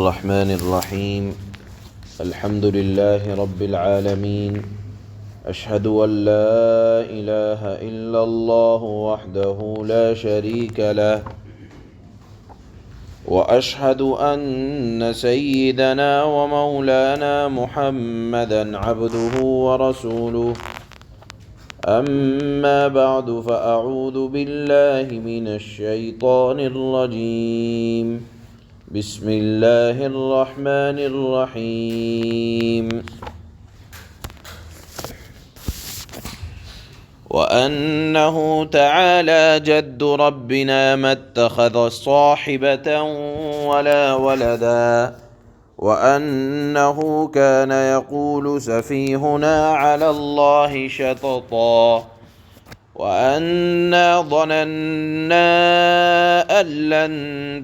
الرحمن الرحيم الحمد لله رب العالمين أشهد أن لا إله إلا الله وحده لا شريك له وأشهد أن سيدنا ومولانا محمدا عبده ورسوله أما بعد فأعوذ بالله من الشيطان الرجيم بسم الله الرحمن الرحيم وأنه تعالى جد ربنا ما اتخذ صاحبة ولا ولدا وأنه كان يقول سفيهنا على الله شططا وأنا ظننا أن لن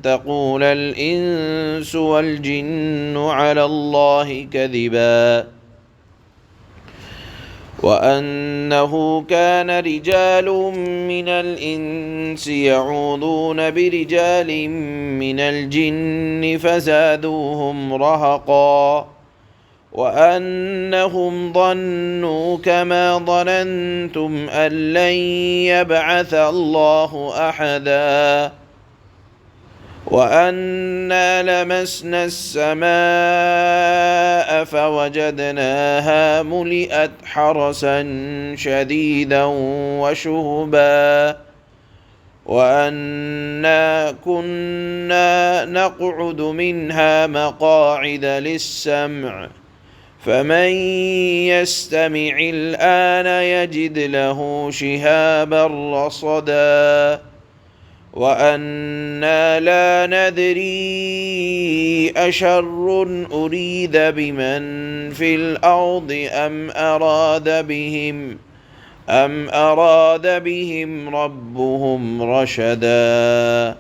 تقول الإنس والجن على الله كذبا وأنه كان رجال من الإنس يعوذون برجال من الجن فزادوهم رهقا وأنهم ظنوا كما ظننتم أن لن يبعث الله أحدا وأنا لمسنا السماء فوجدناها ملئت حرسا شديدا وشهبا وأنا كنا نقعد منها مقاعد للسمع فمن يستمع الآن يجد له شهابا رصدا وأنا لا ندري أشر أريد بمن في الأرض أم أراد بهم ربهم رشدا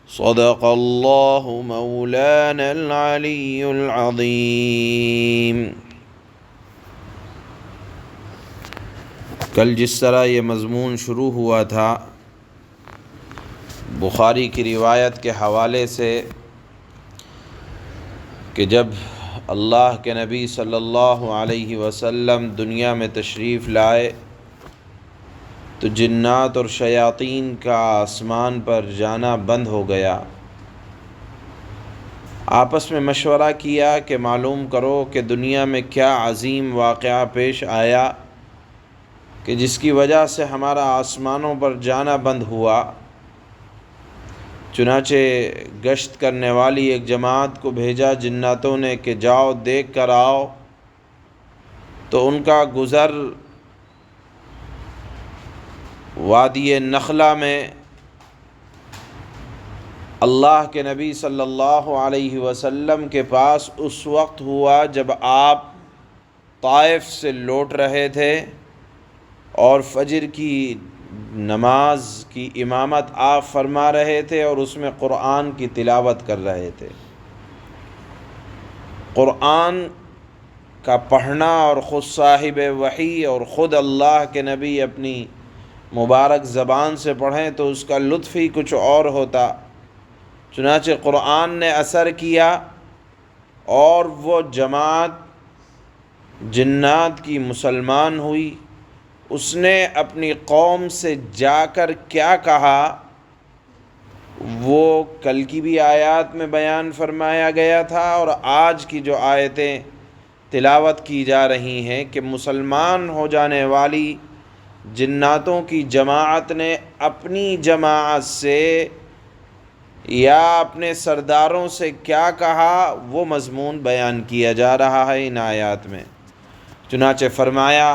صدق الله مولانا العلي العظيم۔ کل جس طرح یہ مضمون شروع ہوا تھا بخاری کی روایت کے حوالے سے کہ جب اللہ کے نبی صلی اللہ علیہ وسلم دنیا میں تشریف لائے تو جنات اور شیاطین کا آسمان پر جانا بند ہو گیا۔ آپس میں مشورہ کیا کہ معلوم کرو کہ دنیا میں کیا عظیم واقعہ پیش آیا کہ جس کی وجہ سے ہمارا آسمانوں پر جانا بند ہوا۔ چنانچہ گشت کرنے والی ایک جماعت کو بھیجا جناتوں نے کہ جاؤ دیکھ کر آؤ، تو ان کا گزر وادی نخلا میں اللہ کے نبی صلی اللہ علیہ وسلم کے پاس اس وقت ہوا جب آپ طائف سے لوٹ رہے تھے اور فجر کی نماز کی امامت آپ فرما رہے تھے اور اس میں قرآن کی تلاوت کر رہے تھے۔ قرآن کا پڑھنا اور خود صاحب وحی اور خود اللہ کے نبی اپنی مبارک زبان سے پڑھیں تو اس کا لطف ہی کچھ اور ہوتا۔ چنانچہ قرآن نے اثر کیا اور وہ جماعت جنات کی مسلمان ہوئی۔ اس نے اپنی قوم سے جا کر کیا کہا وہ کل کی بھی آیات میں بیان فرمایا گیا تھا اور آج کی جو آیتیں تلاوت کی جا رہی ہیں کہ مسلمان ہو جانے والی جناتوں کی جماعت نے اپنی جماعت سے یا اپنے سرداروں سے کیا کہا وہ مضمون بیان کیا جا رہا ہے ان آیات میں۔ چنانچہ فرمایا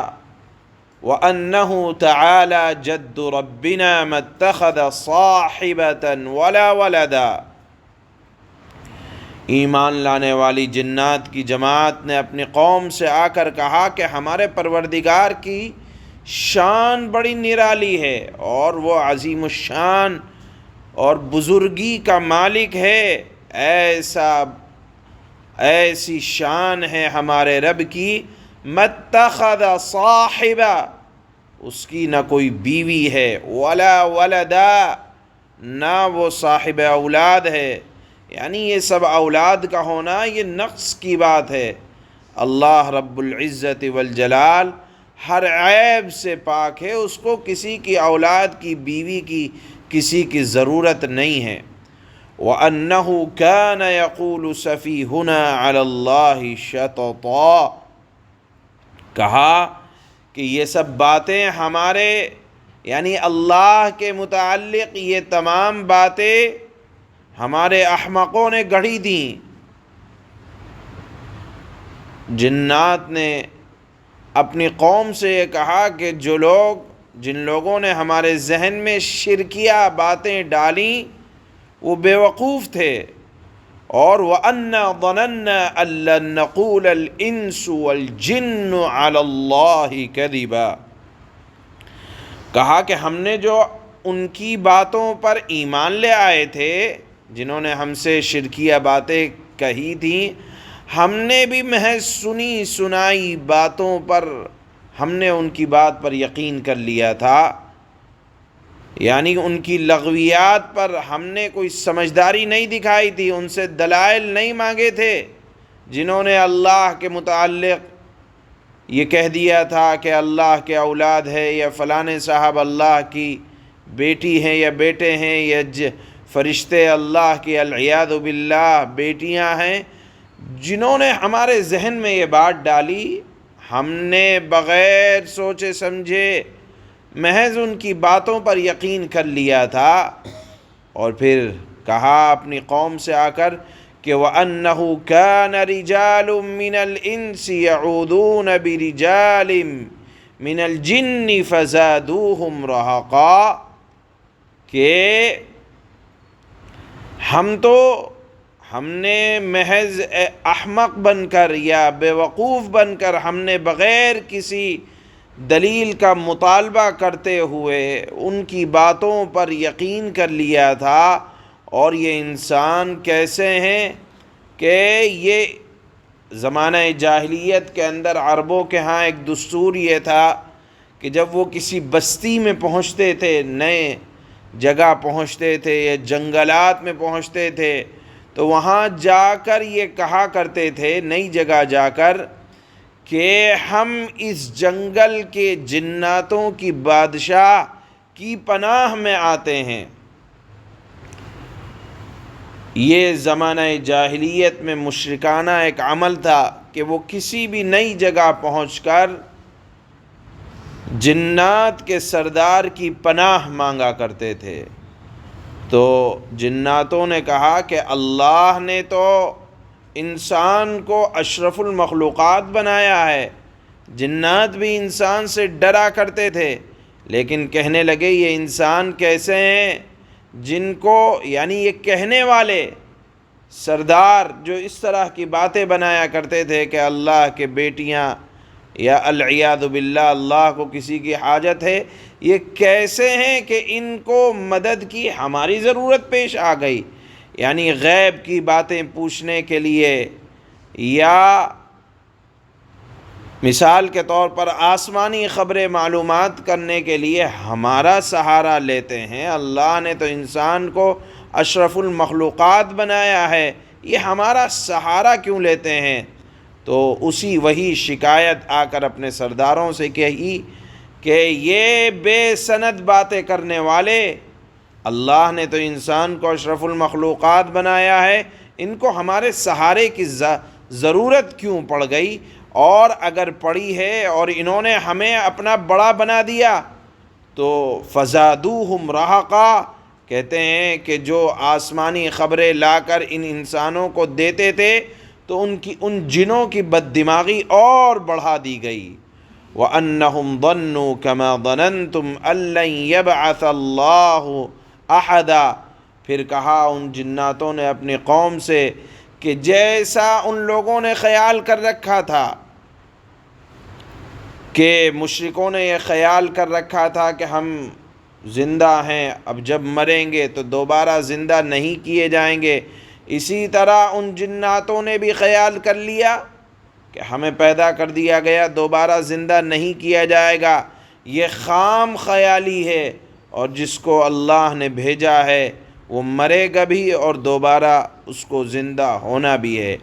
وَأَنَّهُ تَعَالَى جَدُّ رَبِّنَا مَا اتَّخَذَ صَاحِبَةً وَلَا وَلَدًا۔ ایمان لانے والی جنات کی جماعت نے اپنی قوم سے آ کر کہا کہ ہمارے پروردگار کی شان بڑی نرالی ہے اور وہ عظیم الشان اور بزرگی کا مالک ہے، ایسی شان ہے ہمارے رب کی مَتَّخَذَ صَاحِبًا، اس کی نہ کوئی بیوی ہے، ولا ولدا، نہ وہ صاحب اولاد ہے، یعنی یہ سب اولاد کا ہونا یہ نقص کی بات ہے۔ اللہ رب العزت والجلال ہر عیب سے پاک ہے، اس کو کسی کی اولاد کی، بیوی کی، کسی کی ضرورت نہیں ہے۔ وَأَنَّهُ كَانَ يَقُولُ سَفِيهُنَا عَلَى اللَّهِ شَطَطًا، کہا کہ یہ سب باتیں ہمارے یعنی اللہ کے متعلق یہ تمام باتیں ہمارے احمقوں نے گڑھی دیں۔ جنات نے اپنی قوم سے یہ کہا کہ جن لوگوں نے ہمارے ذہن میں شرکیہ باتیں ڈالیں وہ بیوقوف تھے۔ اور وَأَنَّا ظَنَنَّا أَن لَّن نَّقُولَ الْإِنسُ وَالْجِنُّ عَلَى اللَّهِ كَذِبًا، کہا کہ ہم نے جو ان کی باتوں پر ایمان لے آئے تھے، جنہوں نے ہم سے شرکیہ باتیں کہی تھیں، ہم نے بھی محض سنی سنائی باتوں پر ہم نے ان کی بات پر یقین کر لیا تھا، یعنی ان کی لغویات پر ہم نے کوئی سمجھداری نہیں دکھائی تھی، ان سے دلائل نہیں مانگے تھے۔ جنہوں نے اللہ کے متعلق یہ کہہ دیا تھا کہ اللہ کے اولاد ہے، یا فلاں صاحب اللہ کی بیٹی ہیں یا بیٹے ہیں، یا فرشتے اللہ کی العیاذ باللہ بیٹیاں ہیں، جنہوں نے ہمارے ذہن میں یہ بات ڈالی، ہم نے بغیر سوچے سمجھے محض ان کی باتوں پر یقین کر لیا تھا۔ اور پھر کہا اپنی قوم سے آ کر کہ وَأَنَّهُ كَانَ رِجَالٌ مِّنَ الْإِنسِ يَعُوذُونَ بِرِجَالٍ مِّنَ الْجِنِّ فَزَادُوهُمْ رَهَقًا، کہ ہم نے محض احمق بن کر یا بیوقوف بن کر ہم نے بغیر کسی دلیل کا مطالبہ کرتے ہوئے ان کی باتوں پر یقین کر لیا تھا۔ اور یہ انسان کیسے ہیں کہ یہ زمانہ جاہلیت کے اندر عربوں کے ہاں ایک دستور یہ تھا کہ جب وہ کسی بستی میں پہنچتے تھے، نئے جگہ پہنچتے تھے یا جنگلات میں پہنچتے تھے، تو وہاں جا کر یہ کہا کرتے تھے، نئی جگہ جا کر، کہ ہم اس جنگل کے جناتوں کی بادشاہ کی پناہ میں آتے ہیں۔ یہ زمانہ جاہلیت میں مشرکانہ ایک عمل تھا کہ وہ کسی بھی نئی جگہ پہنچ کر جنات کے سردار کی پناہ مانگا کرتے تھے۔ تو جناتوں نے کہا کہ اللہ نے تو انسان کو اشرف المخلوقات بنایا ہے۔ جنات بھی انسان سے ڈرا کرتے تھے، لیکن کہنے لگے یہ انسان کیسے ہیں جن کو یعنی یہ کہنے والے سردار جو اس طرح کی باتیں بنایا کرتے تھے کہ اللہ کے بیٹیاں یا العیاذ باللہ اللہ کو کسی کی حاجت ہے، یہ کیسے ہیں کہ ان کو مدد کی ہماری ضرورت پیش آ گئی، یعنی غیب کی باتیں پوچھنے کے لیے یا مثال کے طور پر آسمانی خبریں معلومات کرنے کے لیے ہمارا سہارا لیتے ہیں۔ اللہ نے تو انسان کو اشرف المخلوقات بنایا ہے، یہ ہمارا سہارا کیوں لیتے ہیں؟ تو وہی شکایت آ کر اپنے سرداروں سے کہی کہ یہ بے سند باتیں کرنے والے، اللہ نے تو انسان کو اشرف المخلوقات بنایا ہے، ان کو ہمارے سہارے کی ضرورت کیوں پڑ گئی؟ اور اگر پڑی ہے اور انہوں نے ہمیں اپنا بڑا بنا دیا تو فزادوہم رہقا، کہتے ہیں کہ جو آسمانی خبریں لا کر ان انسانوں کو دیتے تھے تو ان جنوں کی بد دماغی اور بڑھا دی گئی۔ وَأَنَّهُمْ ظَنُّوا كَمَا ظَنَنْتُمْ أَن لَّن يَبْعَثَ اللَّهُ أَحَدًا، پھر کہا ان جناتوں نے اپنی قوم سے کہ جیسا ان لوگوں نے خیال کر رکھا تھا، کہ مشرکوں نے یہ خیال کر رکھا تھا کہ ہم زندہ ہیں، اب جب مریں گے تو دوبارہ زندہ نہیں کیے جائیں گے، اسی طرح ان جناتوں نے بھی خیال کر لیا کہ ہمیں پیدا کر دیا گیا، دوبارہ زندہ نہیں کیا جائے گا۔ یہ خام خیالی ہے، اور جس کو اللہ نے بھیجا ہے وہ مرے گا بھی اور دوبارہ اس کو زندہ ہونا بھی ہے۔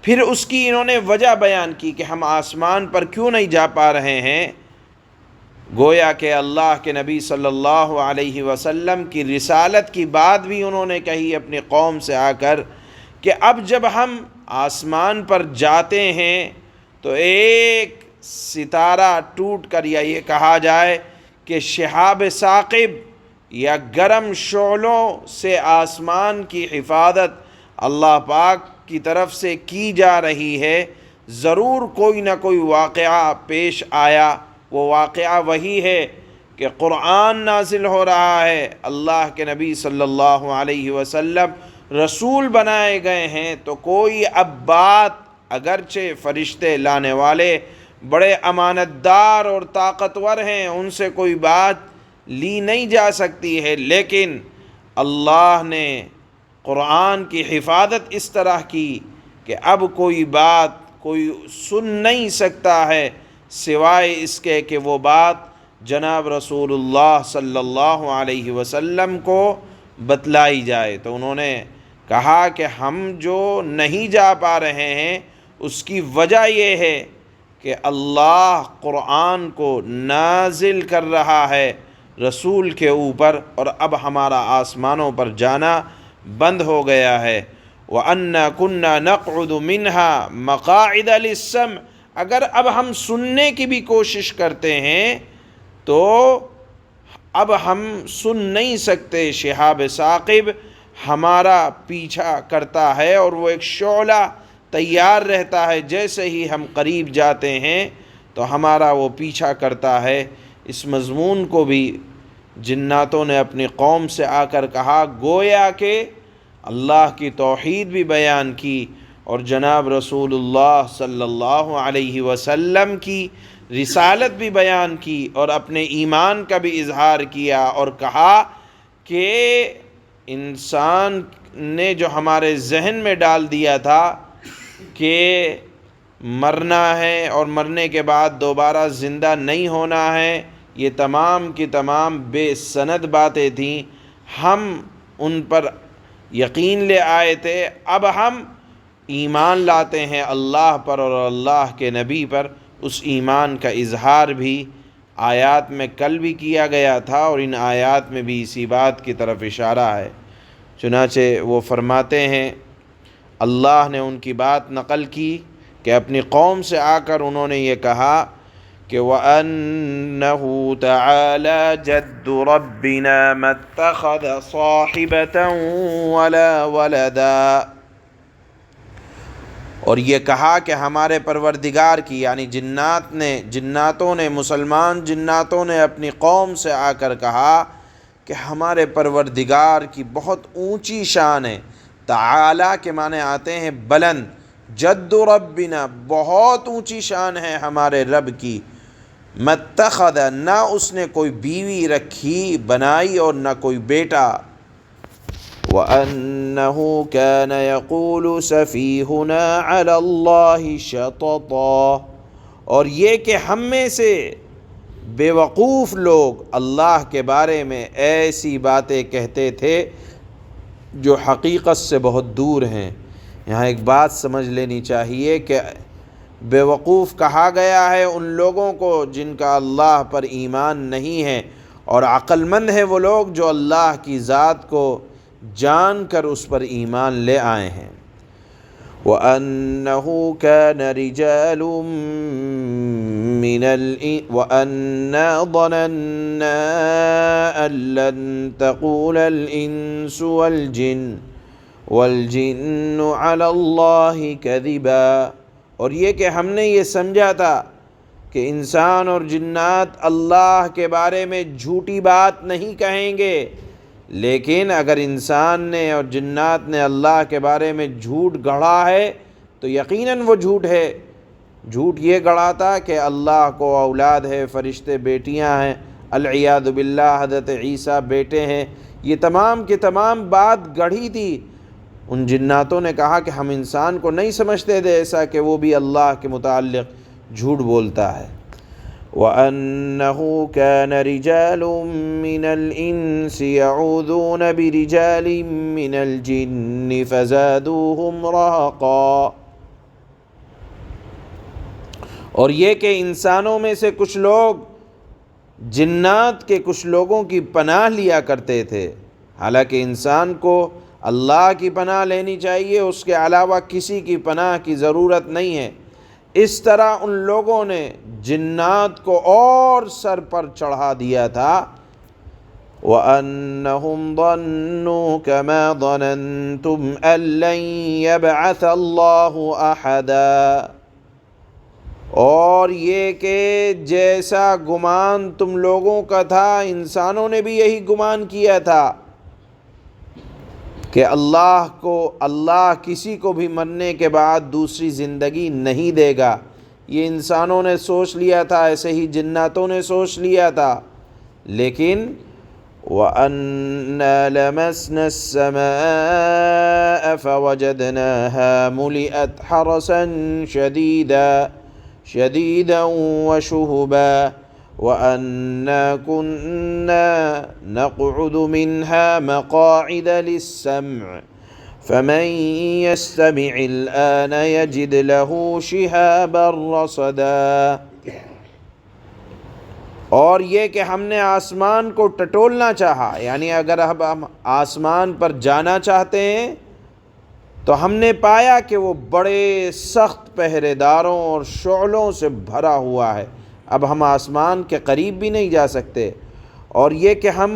پھر اس کی انہوں نے وجہ بیان کی کہ ہم آسمان پر کیوں نہیں جا پا رہے ہیں، گویا کہ اللہ کے نبی صلی اللہ علیہ وسلم کی رسالت کی بات بھی انہوں نے کہی اپنی قوم سے آ کر کہ اب جب ہم آسمان پر جاتے ہیں تو ایک ستارہ ٹوٹ کر، یا یہ کہا جائے کہ شہاب ثاقب یا گرم شعلوں سے آسمان کی حفاظت اللہ پاک کی طرف سے کی جا رہی ہے، ضرور کوئی نہ کوئی واقعہ پیش آیا۔ وہ واقعہ وہی ہے کہ قرآن نازل ہو رہا ہے، اللہ کے نبی صلی اللہ علیہ وسلم رسول بنائے گئے ہیں، تو کوئی اب بات، اگرچہ فرشتے لانے والے بڑے امانت دار اور طاقتور ہیں، ان سے کوئی بات لی نہیں جا سکتی ہے، لیکن اللہ نے قرآن کی حفاظت اس طرح کی کہ اب کوئی بات کوئی سن نہیں سکتا ہے سوائے اس کے کہ وہ بات جناب رسول اللہ صلی اللہ علیہ وسلم کو بتلائی جائے۔ تو انہوں نے کہا کہ ہم جو نہیں جا پا رہے ہیں اس کی وجہ یہ ہے کہ اللہ قرآن کو نازل کر رہا ہے رسول کے اوپر، اور اب ہمارا آسمانوں پر جانا بند ہو گیا ہے۔ وَأَنَّا كُنَّا نَقْعُدُ مِنْهَا مَقَاعِدَ لِلسَّمْعِ، اگر اب ہم سننے کی بھی کوشش کرتے ہیں تو اب ہم سن نہیں سکتے، شہاب ثاقب ہمارا پیچھا کرتا ہے اور وہ ایک شعلہ تیار رہتا ہے، جیسے ہی ہم قریب جاتے ہیں تو ہمارا وہ پیچھا کرتا ہے۔ اس مضمون کو بھی جناتوں نے اپنی قوم سے آ کر کہا، گویا کہ اللہ کی توحید بھی بیان کی اور جناب رسول اللہ صلی اللہ علیہ وسلم کی رسالت بھی بیان کی اور اپنے ایمان کا بھی اظہار کیا، اور کہا کہ انسان نے جو ہمارے ذہن میں ڈال دیا تھا کہ مرنا ہے اور مرنے کے بعد دوبارہ زندہ نہیں ہونا ہے، یہ تمام کی تمام بے سند باتیں تھیں، ہم ان پر یقین لے آئے تھے، اب ہم ایمان لاتے ہیں اللہ پر اور اللہ کے نبی پر۔ اس ایمان کا اظہار بھی آیات میں کل بھی کیا گیا تھا، اور ان آیات میں بھی اسی بات کی طرف اشارہ ہے۔ چنانچہ وہ فرماتے ہیں، اللہ نے ان کی بات نقل کی کہ اپنی قوم سے آ کر انہوں نے یہ کہا کہ وَأَنَّهُ تَعَالَى جَدُّ رَبِّنَا مَا اتَّخَذَ صَاحِبَةً وَلَا وَلَدًا، اور یہ کہا کہ ہمارے پروردگار کی، یعنی جناتوں نے مسلمان جناتوں نے اپنی قوم سے آ کر کہا کہ ہمارے پروردگار کی بہت اونچی شان ہے۔ تعالی کے معنی آتے ہیں بلند، جد ربنا بہت اونچی شان ہے ہمارے رب کی، متخذ نہ اس نے کوئی بیوی رکھی بنائی اور نہ کوئی بیٹا، وَأَنَّهُ كَانَ يَقُولُ سَفِيهُنَا عَلَى اللَّهِ شَطَطًا، اور یہ کہ ہم میں سے بے وقوف لوگ اللہ کے بارے میں ایسی باتیں کہتے تھے جو حقیقت سے بہت دور ہیں۔ یہاں ایک بات سمجھ لینی چاہیے کہ بے وقوف کہا گیا ہے ان لوگوں کو جن کا اللہ پر ایمان نہیں ہے، اور عقل مند ہے وہ لوگ جو اللہ کی ذات کو جان کر اس پر ایمان لے آئے ہیں۔ وَأَنَّهُ كَانَ رِجَالٌ وَأَنَّا ظَنَنَّا أَن لَّن تَقُولَ الْإِنسُ وَالْجِنُّ عَلَى اللَّهِ كَذِبًا، اور یہ کہ ہم نے یہ سمجھا تھا کہ انسان اور جنات اللہ کے بارے میں جھوٹی بات نہیں کہیں گے، لیکن اگر انسان نے اور جنات نے اللہ کے بارے میں جھوٹ گڑھا ہے تو یقیناً وہ جھوٹ ہے۔ جھوٹ یہ گڑھا تھا کہ اللہ کو اولاد ہے، فرشتے بیٹیاں ہیں، العیاذ باللہ حضرت عیسیٰ بیٹے ہیں، یہ تمام کی تمام بات گڑھی تھی۔ ان جناتوں نے کہا کہ ہم انسان کو نہیں سمجھتے تھے ایسا کہ وہ بھی اللہ کے متعلق جھوٹ بولتا ہے۔ وَأَنَّهُ كَانَ رِجَالٌ مِّنَ الْإِنسِ يَعُوذُونَ بِرِجَالٍ مِّنَ الْجِنِّ فَزَادُوهُمْ رَهَقًا۔ اور یہ کہ انسانوں میں سے کچھ لوگ جنات کے کچھ لوگوں کی پناہ لیا کرتے تھے، حالانکہ انسان کو اللہ کی پناہ لینی چاہیے، اس کے علاوہ کسی کی پناہ کی ضرورت نہیں ہے۔ اس طرح ان لوگوں نے جنات کو اور سر پر چڑھا دیا تھا۔ وَأَنَّهُمْ ظَنُّوا كَمَا ظَنَنْتُمْ أَن لَّن يَبْعَثَ اللَّهُ أَحَدًا، اور یہ کہ جیسا گمان تم لوگوں کا تھا انسانوں نے بھی یہی گمان کیا تھا کہ اللہ کسی کو بھی مرنے کے بعد دوسری زندگی نہیں دے گا۔ یہ انسانوں نے سوچ لیا تھا، ایسے ہی جناتوں نے سوچ لیا تھا، لیکن وَأَنَّا لَمَسْنَا السَّمَاءَ فَوَجَدْنَاهَا مُلِئَتْ حَرَسًا شَدِيدًا وَشُهُبًا وَأَنَّا كُنَّا نَقْعُدُ مِنْهَا مَقَاعِدَ لِلسَّمْعِ فَمَنْ يَسْتَمِعِ الْآنَ يَجِدْ لَهُ شِهَابًا رَصَدًا۔ اور یہ کہ ہم نے آسمان کو ٹٹولنا چاہا، یعنی اگر اب ہم آسمان پر جانا چاہتے ہیں تو ہم نے پایا کہ وہ بڑے سخت پہرے داروں اور شعلوں سے بھرا ہوا ہے، اب ہم آسمان کے قریب بھی نہیں جا سکتے۔ اور یہ کہ ہم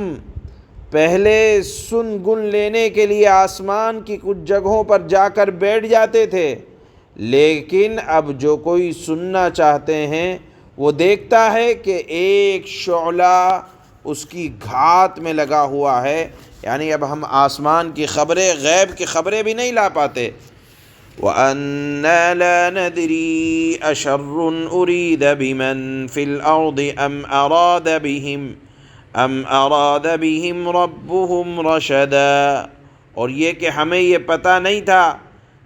پہلے سن گن لینے کے لیے آسمان کی کچھ جگہوں پر جا کر بیٹھ جاتے تھے، لیکن اب جو کوئی سننا چاہتے ہیں وہ دیکھتا ہے کہ ایک شعلہ اس کی گھات میں لگا ہوا ہے، یعنی اب ہم آسمان کی خبریں، غیب کی خبریں بھی نہیں لا پاتے۔ وَأَنَّا لَا نَدْرِي أَشَرٌّ أُرِيدَ بِمَنْ فِي الْأَرْضِ أَمْ أَرَادَ بِهِمْ رَبُّهُمْ رَشَدًا، اور یہ کہ ہمیں یہ پتہ نہیں تھا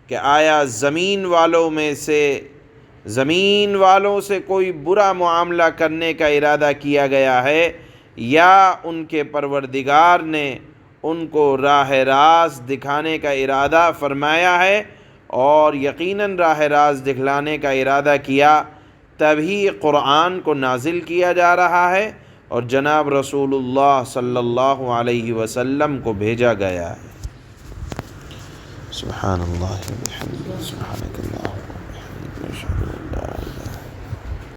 کہ آیا زمین والوں سے کوئی برا معاملہ کرنے کا ارادہ کیا گیا ہے، یا ان کے پروردگار نے ان کو راہ راست دکھانے کا ارادہ فرمایا ہے، اور یقیناً راہ راست دکھلانے کا ارادہ کیا تبھی قرآن کو نازل کیا جا رہا ہے اور جناب رسول اللہ صلی اللہ علیہ وسلم کو بھیجا گیا ہے۔ سبحان اللہ و بحمدہ، سبحانک اللہم و بحمدک،